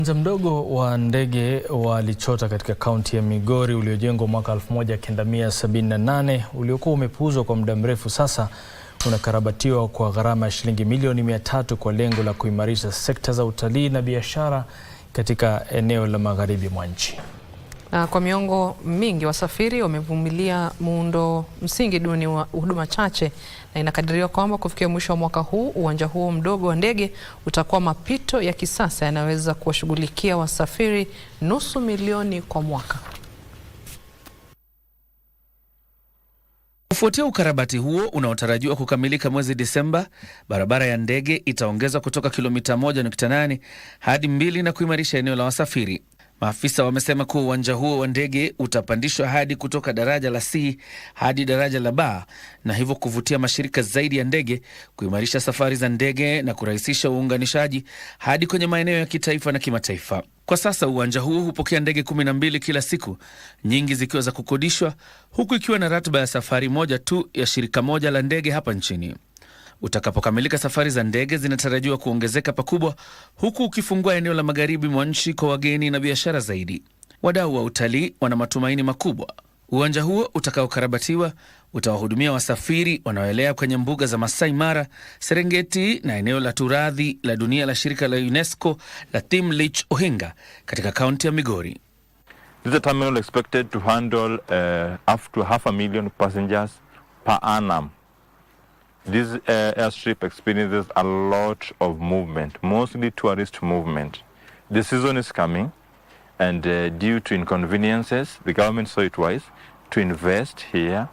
Uwanja mdogo wa ndege wa Lichota katika kaunti ya Migori uliojengwa mwaka 1978 uliokuwa umepuuzwa kwa muda mrefu sasa unakarabatiwa kwa gharama ya shilingi milioni 300 kwa lengo la kuimarisha sekta za utalii na biashara katika eneo la magharibi mwa nchi. Kwa miongo mingi wasafiri wamevumilia muundo msingi duni wa huduma chache, na inakadiriwa kwamba kufikia mwisho wa mwaka huu uwanja huo mdogo wa ndege utakuwa mapito ya kisasa yanaweza kuwashughulikia wasafiri 500,000 kwa mwaka. Kufuatia ukarabati huo unaotarajiwa kukamilika mwezi Disemba, barabara ya ndege itaongezwa kutoka kilomita 1.8 hadi 2 na kuimarisha eneo la wasafiri. Maafisa wamesema kuwa uwanja huo wa ndege utapandishwa hadi kutoka daraja la C hadi daraja la B, na hivyo kuvutia mashirika zaidi ya ndege, kuimarisha safari za ndege na kurahisisha uunganishaji hadi kwenye maeneo ya kitaifa na kimataifa. Kwa sasa uwanja huo hupokea ndege 12 kila siku, nyingi zikiwa za kukodishwa, huku ikiwa na ratiba ya safari moja tu ya shirika moja la ndege hapa nchini. Utakapokamilika, safari za ndege zinatarajiwa kuongezeka pakubwa, huku ukifungua eneo la magharibi mwa nchi kwa wageni na biashara zaidi. Wadau wa utalii wana matumaini makubwa. Uwanja huo utakaokarabatiwa utawahudumia wasafiri wanaoelea kwenye mbuga za Masai Mara, Serengeti na eneo la Turadhi la dunia la shirika la UNESCO la Thimlich Ohinga katika kaunti ya Migori. This is a terminal expected to handle up to 500,000 passengers per annum. This airstrip experiences a lot of movement, mostly tourist movement. The season is coming, and due to inconveniences, the government saw it wise to invest here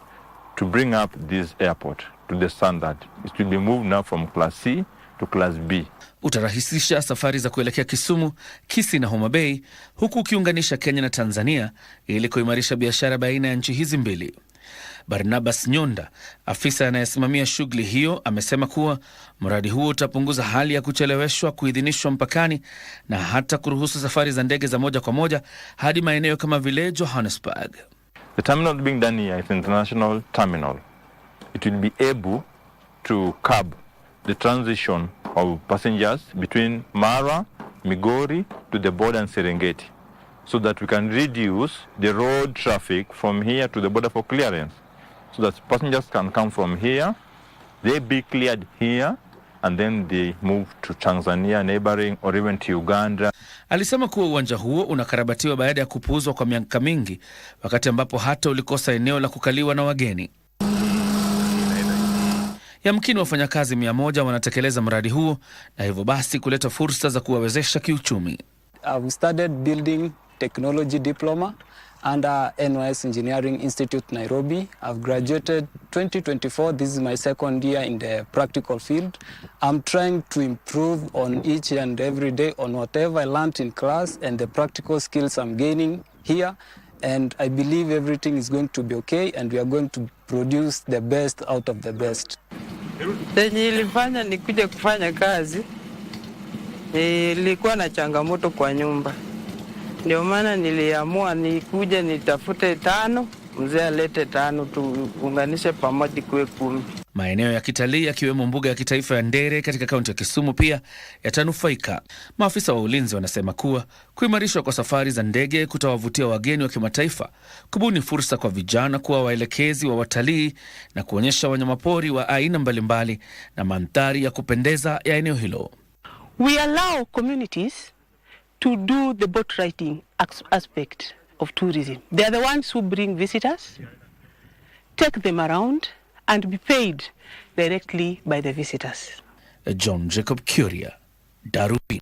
to bring up this airport to the standard. It will be moved now from Class C to Class B. Utarahisisha safari za kuelekea Kisumu, Kisii na Homa Bay, huku ukiunganisha Kenya na Tanzania ili kuimarisha biashara baina ya nchi hizi mbili. Barnabas Nyonda, afisa anayesimamia shughuli hiyo, amesema kuwa mradi huo utapunguza hali ya kucheleweshwa kuidhinishwa mpakani na hata kuruhusu safari za ndege za moja kwa moja hadi maeneo kama vile Johannesburg. The terminal being done here is an international terminal. It will be able to curb the transition of passengers between Mara, Migori to the border and Serengeti, so that we can reduce the road traffic from here to the border for clearance, so that passengers can come from here, they be cleared here, and then they move to Tanzania neighboring or even to Uganda. Alisema kuwa uwanja huo unakarabatiwa baada ya kupuuzwa kwa miaka mingi, wakati ambapo hata ulikosa eneo la kukaliwa na wageni. Yamkini wafanyakazi 100 wanatekeleza mradi huo, na hivyo basi kuleta fursa za kuwawezesha kiuchumi. I've started building technology diploma under NYS Engineering Institute, Nairobi. I've graduated 2024. This is my second year in the practical field. I'm trying to improve on each and every day on whatever I learned in class and the practical skills I'm gaining here. And I believe everything is going to be okay, and we are going to produce the best out of the best. Nilifanya nikuje kufanya kazi, nilikuwa na changamoto kwa nyumba. Ndio maana niliamua nikuje nitafute 5, mzee alete 5, tuunganishe pamoja kuwe 10. Maeneo ya kitalii yakiwemo mbuga ya kitaifa ya Ndere katika kaunti ya Kisumu pia yatanufaika. Maafisa wa ulinzi wanasema kuwa kuimarishwa kwa safari za ndege kutawavutia wageni wa kimataifa, kubuni fursa kwa vijana kuwa waelekezi wa watalii na kuonyesha wanyamapori wa aina mbalimbali na mandhari ya kupendeza ya eneo hilo. We allow communities to do the boat riding aspect of tourism. They are the ones who bring visitors, take them around, and be paid directly by the visitors. John Jacob Kuria, Darubini.